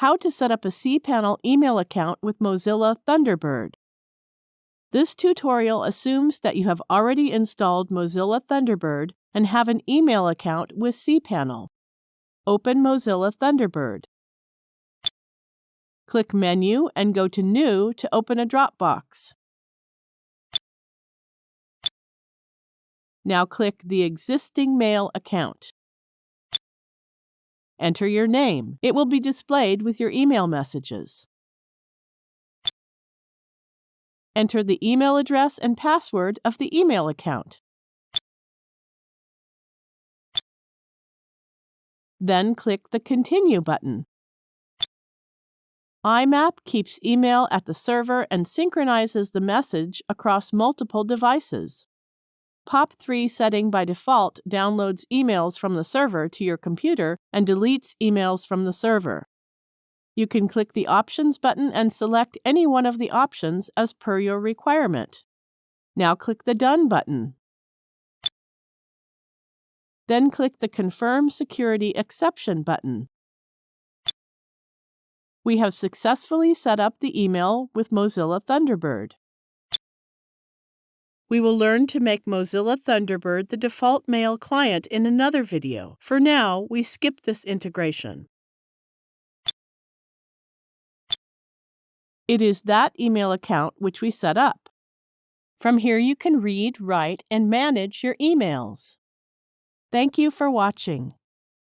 How to set up a cPanel email account with Mozilla Thunderbird. This tutorial assumes that you have already installed Mozilla Thunderbird and have an email account with cPanel. Open Mozilla Thunderbird. Click Menu and go to New to open a Dropbox. Now click the existing mail account. Enter your name. It will be displayed with your email messages. Enter the email address and password of the email account. Then click the Continue button. IMAP keeps email at the server and synchronizes the message across multiple devices. POP3 setting by default downloads emails from the server to your computer and deletes emails from the server. You can click the Options button and select any one of the options as per your requirement. Now click the Done button. Then click the Confirm Security Exception button. We have successfully set up the email with Mozilla Thunderbird. We will learn to make Mozilla Thunderbird the default mail client in another video. For now, we skip this integration. It is that email account which we set up. From here you can read, write, and manage your emails. Thank you for watching.